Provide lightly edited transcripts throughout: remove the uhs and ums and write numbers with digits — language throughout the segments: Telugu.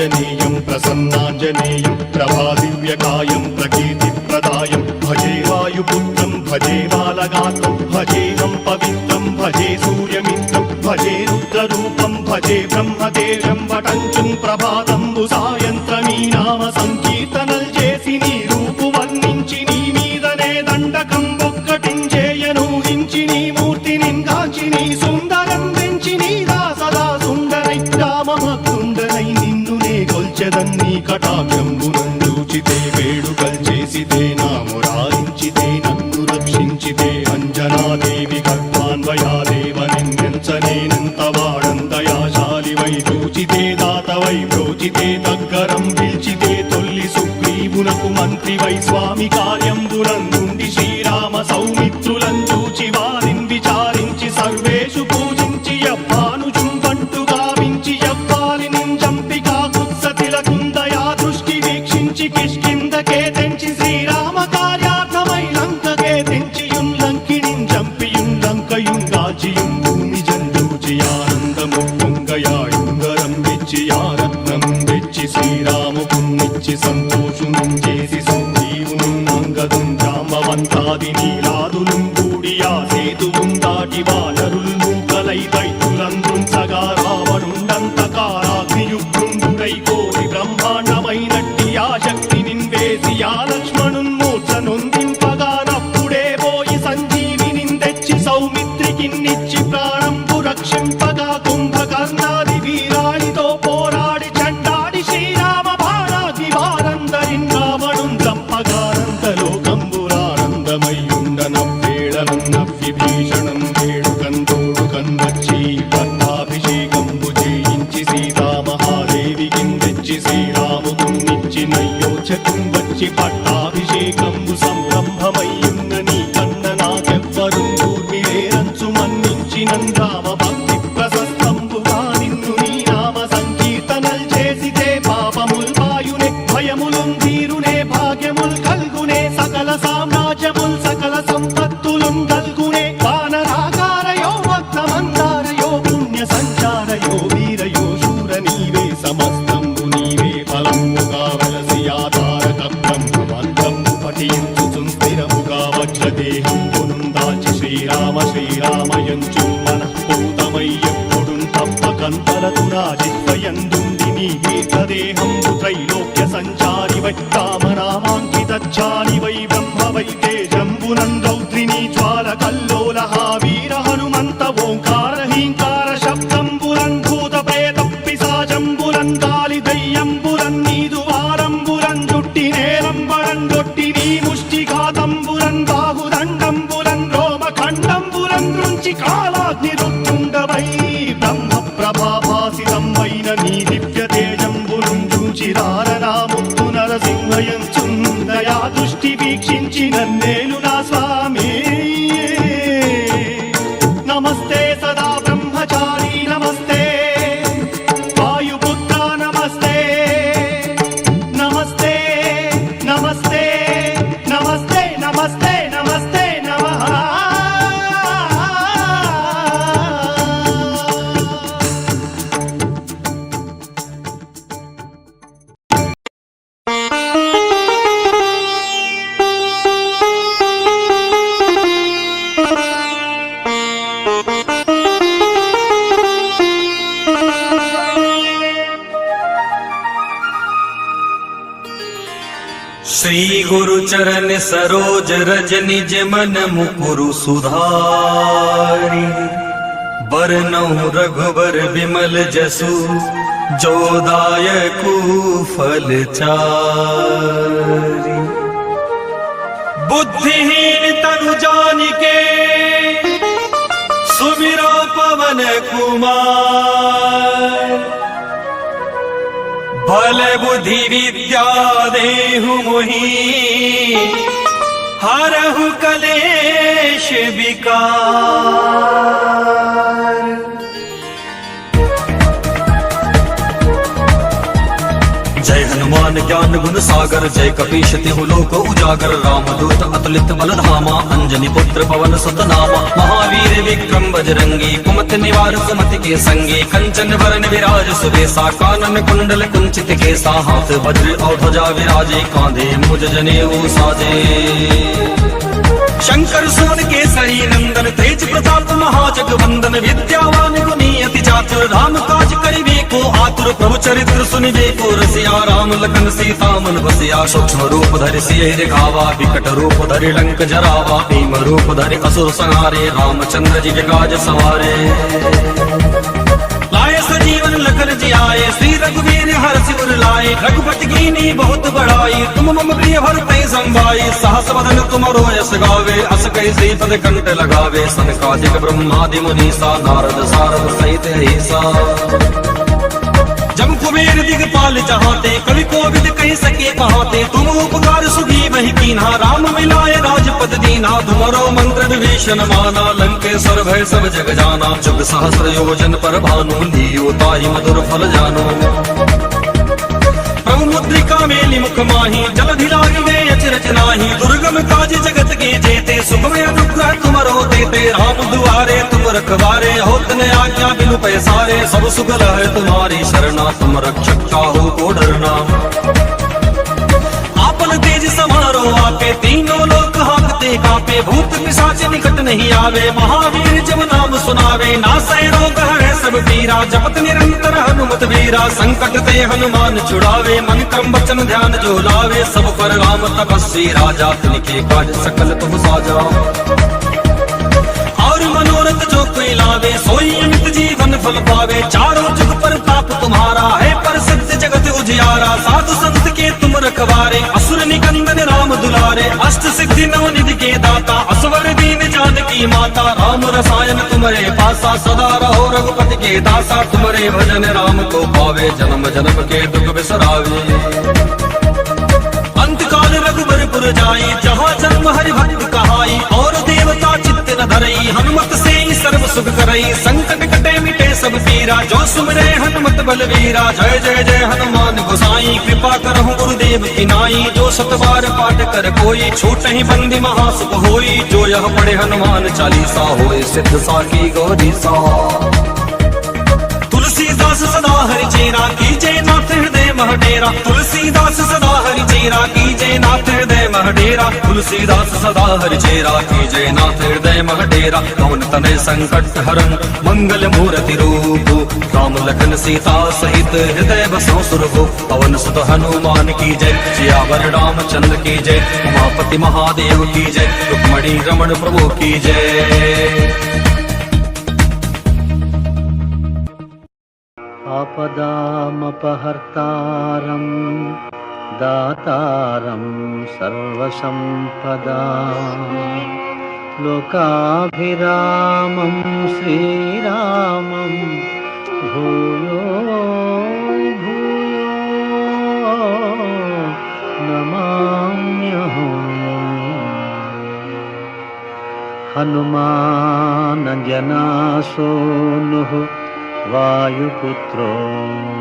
आञ्जनेयं प्रसन्नाञ्जनेयं प्रभादिव्यकायं प्रकीर्तिप्रदायं भजे वायुपुत्रं भजे बालगात्रं भजेदं पवित्रं भजे सूर्यमित्रं भजे रुद्ररूपं भजे ब्रह्मदेवं वटञ्चं प्रभातं सायन्त्रमी नाम संकीर्तनल చేసి నీ రూపు వర్ణించి నీ మీదనే దండకం ఒక్కటించేయను హించి నీ మూర్తిని గాంచి నీ సుందరం వెంచి నీ దాసదా సుందరై రామభక్తుండనై నిన్ను నే కొల్చెదన్ని కటాక్షంబునందూచితే వేడుకల్ చేసితే నా మురారించితే నన్ను రక్షించితే అంజనాదేవి గర్భాన్వయాదేవ నిన్నెంచనేనంత వాడందయాశాలి వై చూచితే దాతవై ప్రోచితే దగ్గరం పిలిచితే తొల్లి సుగ్రీవునకు మంత్రి వై స్వామి కార్యంబులందుండి శ్రీరామ సౌమిత్రులం చూచి వారిని విచారించి సర్వేషు పూజించి యవ్వాను చుంబంటు గావించి యవ్వాలి నింజంపి కాకుత్సతిలకుందయా దృష్టి వీక్షించి కిష్కిందకే తెంచి శ్రీరామ కార్యార్థమై లంకకే తెంచియుం లంకిణింజంపియుం లంకయుం గాచియుం భూమి జందూచి ఆనందము పొంగయాయుంగరం వెచ్చి ఆరత్నం వెచ్చి శ్రీరాముకున్నిచ్చి సంతోషును చేసి సంజీవును అంగదుం జాంబవంతాది నీలాదులుం కూడియా సేతువుం దాటి వానరుల్ మూకలై దైత్యులందృంచగా రావణుండంతకారాగ్నియుగ్రుండుడై కోరి బ్రహ్మాండమైనట్టి ఆ శక్తి నిన్వేసి ఆ లక్ష్మణున్ మూర్ఛ నొందింపగా నప్పుడే పోయి సంజీవిని తెచ్చి సౌమిత్రికిన్నిచ్చి ప్రాణంబు రక్షింపగా కుంభకర్ణాది వీరాళితో పోరాడి చండాడి శ్రీరామ బాణాది వారందరిన్ రావణున్ చంపగానంతలోకంబురానందమయ్యుండనవ్వేళనన్నవ్వి భీషణం వేడుకందోడుకన్ వచ్చి పట్టాభిషేకంబు చేయించి సీతామహాదేవికిన్ తెచ్చి శ్రీరాముకున్నిచ్చి నయ్యోచకుం వచ్చి పట్టాభిషేకంబు సంరంభమయ్యున్న నీ కన్న నాకెవ్వరుం కూర్మిలేరంచు మన్నించినన్ రామ భక్తి ప్రశస్తంబుగా నిన్ను నీ నామ సంకీర్తనల్ చేసితే పాపముల్ వాయునే భయములుం తీరునే భాగ్యముల్ కల్గునే సకల సామ్రాజ్యముల్ సకల సంపత్తులుం కల్గునే వానరాకారయో భక్తమందారయో పుణ్య సంచారయో వీరయో శూర నీవే సమస్తంబు నీవే ఫలముగా వెలసి ఆధారక బ్రహ్మమంత్రంబు పఠించుచుం స్థిరముగా వజ్రదేహంబునుం దాచి శ్రీరామ శ్రీరామయంచు మనఃపూతమై ఎప్పుడుం తప్పకంతలతు నా జిహ్వయందుండి నీ దీర్ఘదేహంబు త్రైలోక్య సంచారి వై రామనామాంకితచ్చాని వై బ్రహ్మ వై తేజంబునం రౌద్రిని జ్వాల కల్లోలహ వీర హనుమంత ఓంకార హీంకార శబ్దంబురం భూత ప్రేత పిశాచంబురం గాలి దయ్యంబురం నీదు వారంబురం జుట్టి నేలంబరం గొట్టి నీ ముష్టిఘాతంబురం బాహుదండంబురం రోమఖండంబురం రుంచి కాలాగ్ని రుత్తుండవై బ్రహ్మ ప్రభాభాసితం వైన నీ దివ్య తేజంబురం చూచి రారనాముత్తు నరసింహయంచుం దయా దృష్టి వీక్షించి నన్నేలు నా స్వామి నమస్తే సదా బ్రహ్మచారి నమస్తే వాయుపుత్ర నమస్తే నమస్తే నమస్తే నమస్తే నమస్తే నమస్తే నమః श्री गुरु चरण सरोज रज निज मन मुकुरु सुधारि बरनउँ रघुबर विमल जसु जो दायकु फल चारि। बुद्धिहीन तनु जानिके सुमिरो पवन कुमार बल बुद्धि विद्या देहु मोहि हरहु कलेश विकार। जय हनुमान ज्ञान गुण सागर जय कपीश तिहु लोक उजागर रामदूत अतुलित बल धामा अंजनी पुत्र पवन सुत नामा महावीर विक्रम बजरंगी कुमति पथ निवार सुमति के संगे कंचन वरण विराज सुबेसा कानन कुंडल कुंचित केसा हाथ वज्र और ध्वजा विराजे कांधे मुज जनेऊ साजे शंकर सुवन केसरी नंदन तेज प्रताप महाजगवंदन विद्यावान गुणी अति चातुर राम काज करिबे को आतुर प्रभु चरित्र सुनिबे को रसिया राम लखन सीता मन बसिया सूक्ष्म रूप धरि सियहि दिखावा विकट रूप धरि लंक जरावा भीम रूप धरि असुर संहारे रामचंद्र जी के काज सवारे लाए सजीवन लखन जियाए श्री रघुवीर हर सिर लाए रघुपति कीनी बहुत बड़ाई तुम मम प्रिय भरतहि संभाई सहस वदन तुमरो यस गावे अस कैसे पद कंठ लगावे सनकादिक ब्रह्मादि मुनीसा नारद सारद सहित ऐसा जम कुबेर दिगपाल चाहते कवि कोविद कह सके कहाते तुम उपकार सुगी वही कीन्हा राम मिलाए राजपद दीना तुमरो मंत्र विभीषण माना लंकेश्वर भय सब जग जाना जुग सहस्र योजन पर भानु लियो ताहि मधुर फल जानो प्रभु मुद्रिका मेलि मुख माही जलधि लागिवे अचरज नाही दुर्गम काज जगत के जेते सुगम अनुग्रह तुमरो देते राम दुआरे तुम रखवारे होत न आज्ञा बिनु पैसारे सब सुगल है तुम्हारी शरणा तुम रक्षक काहू को डरना आपन तेज समारो आपे तीनों लोक हाकते कापे भूत पिशाच निकट नहीं आवे महावीर जब नाम सुनावे नासै रोग हरै सब पीरा जपत निरंतर हनुमत वीरा संकट ते हनुमान छुड़ावे मन क्रम वचन ध्यान जो लावे सब पर राम तपस्वी राजा तिनके काज सकल तुम साजा और मनोरथ जो कोई लावे सोई अमित जीवन फल पावे चारों जुग पर ताप तुम्हारा है प्रसिद्ध जगत उजियारा साधु संत के तुम रखवारे असुर निकंदन राम दुलारे अष्ट सिद्धि नव निधि के दाता असवर दीन जानकी माता राम रसायन तुम्हारे पासा सदा रहो रघुपति के दासा तुम्हारे भजन राम को पावे जन्म जन्म के दुख बिसरावे अंत काल रघुबरपुर जाई जहाँ जन्म हरि भक्त कहाई और देवता चित्त न धरई हनुमत से ही सर्व सुख करई संकट कटे मिटे सब पीरा जो सुमरे हनुमत बलवीरा जय जय जय हनुमान गोसाई कृपा करहु गुरुदेव की नाई जो सतबार पाठ कर कोई छूट ही बंदी महासुख होई जो यह पढ़े हनुमान चालीसा होए सिद्ध साखी गौरी सा तुलसीदास सदा हरि चेरा कीजे नाथ हृदय महडेरा तुलसीदास सदा हरि चेरा कीजे नाथ हृदय महडेरा तुलसीदास सदा हरि चेरा कीजे नाथ हृदय महडेरा पवन तनय संकट हरन मंगल मूर्ति रूप राम लखन सीता सहित हृदय बसो सुरभु पवन सुत हनुमान की जय सियावर रामचंद्र की जय उमापति महादेव की जय रुक्मणी रमण प्रभु की जय। आपदामपहर्तारं दातारं सर्वसम्पदां लोकाभिरामं श्रीरामं भूयो भूयो नमाम्यहम्। हनुमान जनासूनुः वायुपुत्रो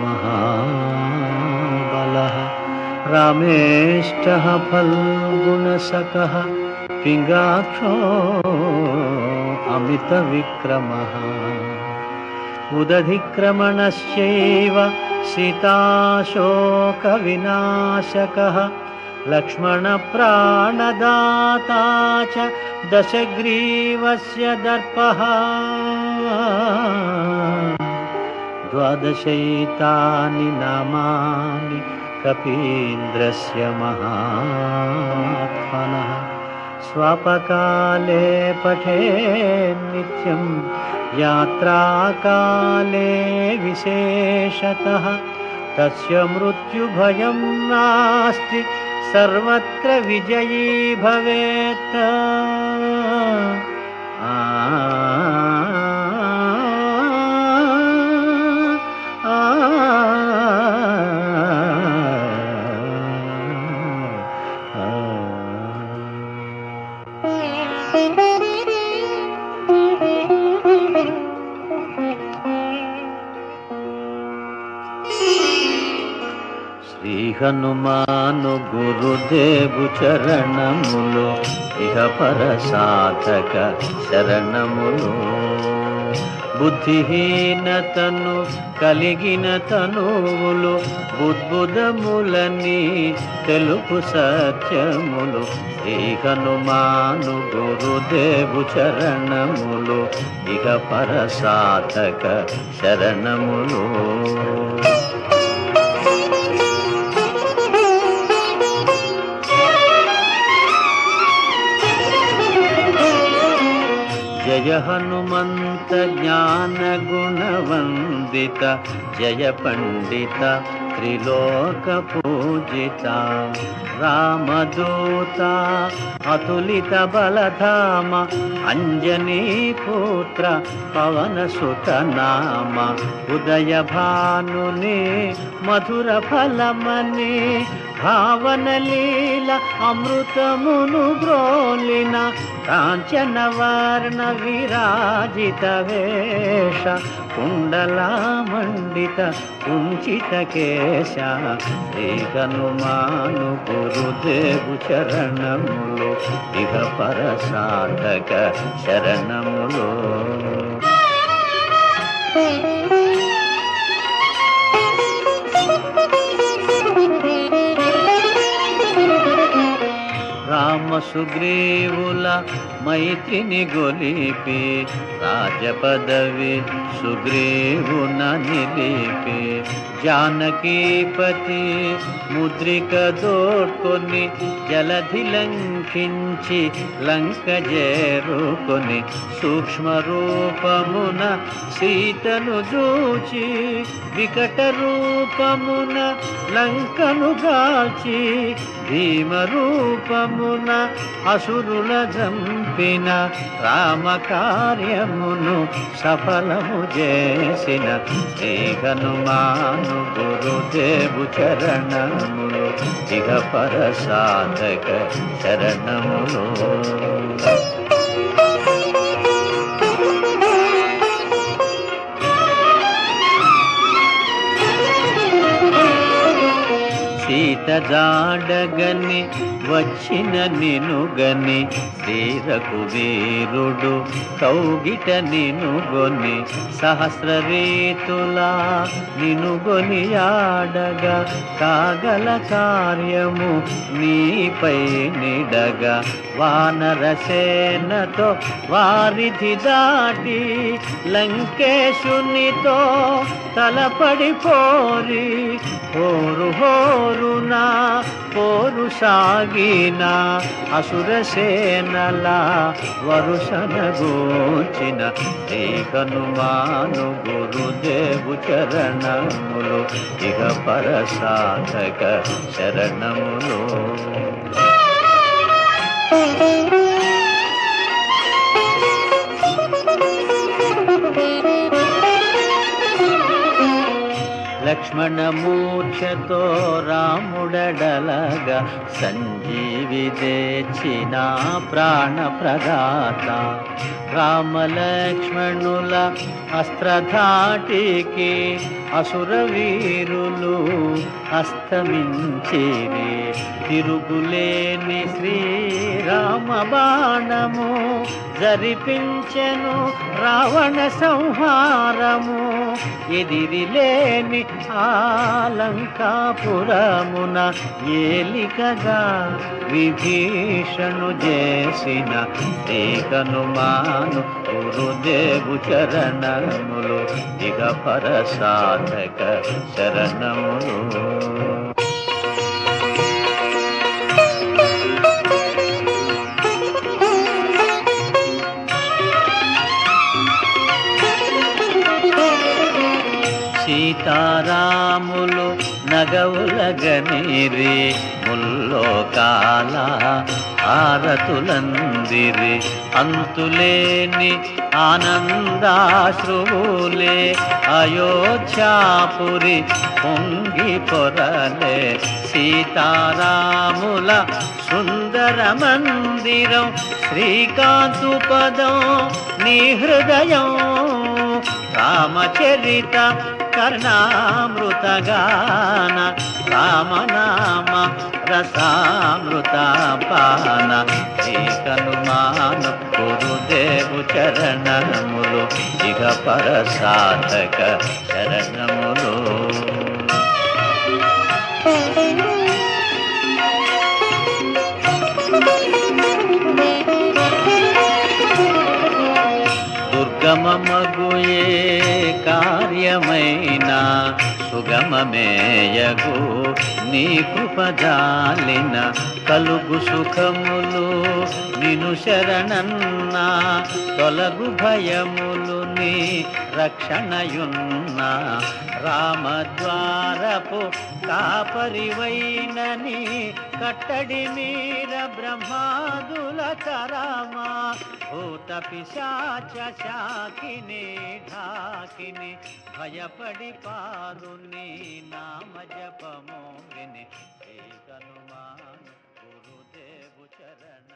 महाबलः रामेष्टः फल्गुणसखः पिङ्गाक्षो अमितविक्रमः उदधिक्रमणश्चैव सीताशोकविनाशकः लक्ष्मणप्राणदाता च दशग्रीवस्य दर्पः द्वादशैतानि नामानि कपीन्द्रस्य महात्मनः स्वापकाले पठेन् नित्यं यात्राकाले विशेषतः तस्य मृत्युभयं नास्ति सर्वत्र विजयी भवेत्। హనుమాను గురుదేవు చరణములు ఇహ పర సాధక శరణములు బుద్ధిహీనతను కలిగిన తనువులు బుద్బుదములని తెలుపు సత్యములు శ్రీ హనుమాను గురుదేవు చరణములు ఇక పరసాధక శరణములు. జయ హనుమంత జ్ఞాన గుణవందిత జయ పండిత త్రిలోక పూజిత రామదూత అతులిత బలధామ అంజనీ పుత్ర పవన సుత నామ ఉదయ భానుని మధుర ఫలమని భావన లీల అమృతమును బ్రోలిన కాంచన వర్ణ విరాజిత వేష కుండలామండిత కుంచిత కేశ శ్రీ హనుమాను గురుదేవు చరణములు ఇహ పరసాధక శరణములు. రామ సుగ్రీవుల మైత్రిని గొలిపి రాజపదవి సుగ్రీవున నిలిపి జానకీపతి ముద్రిక దోడ్కొని జలధి లంకించి లంక చేరుకొని సూక్ష్మ రూపమున సీతను చూచి వికట రూపమున లంకను గాల్చి భీమ రూపమున అసురుల జంపిన రామ కార్యమును సఫలము చేసిన శ్రీ హనుమాను గురుదేవు చరణములు ఇహ పరసాధక శరణములు. సీత జాడగని వచ్చిన నినుగని శ్రీరఘువీరుడు కౌగిట నినుగొని సహస్ర రీతులా నినుగొని ఆడగా కాగల కార్యము నీపై నిడగా వానరసేనతో వారిధి దాటి లంకేశునితో తలపడిపోరి హోరు హోరునా పోరు సాగిన అసురసేనల వరుసన గోచిన శ్రీ హనుమాను గురుదేవు చరణములు ఇహ పరసాధక శరణములు. లక్ష్మణ మూర్ఛతో రాముడడలగా సంజీవి తెచ్చిన ప్రాణ ప్రదాత రామలక్ష్మణుల అస్త్రధాటికి అసుర వీరులు అస్తమించిరి తిరుగులేని శ్రీరామ బాణము జరిపించెను రావణ సంహారము ఎదిరిలేని ఆలంకాపురమున ఏలికగా విభీషణు చేసిన శ్రీ హనుమాను గురుదేవు చరణములు ఇహ పరసాధక శరణములు. సీతారాములు నగవులగనిరి ముల్లోకాల ఆరతులందిరి అంతులేని ఆనందాశ్రువులే అయోధ్యాపురి పొంగి పొరలే సీతారాముల సుందర మందిరం శ్రీకాంతు పదం నీ హృదయం రామచరిత కర్ణామృతగాన రామనామ రసామృత పాన శ్రీకనుమాను గురుదేవు చరణములు ఇక పరసాధక శరణములు. దుర్గమమగుయే కార్యమైన సుగమమేయగు నీ కృపజాలిన కలుగు సుఖములు నిను శరణన్నా తొలగు భయములు నీ రక్షణయున్నా రామద్వారపు కాపరివైనని కట్టడి మీర బ్రహ్మాదుల కరామా భూత పిశాచ శాకిని ఢాకిని భయపడి పారు నీ నామ జపము విని శ్రీ హనుమాన్ గురుదేవు చరణ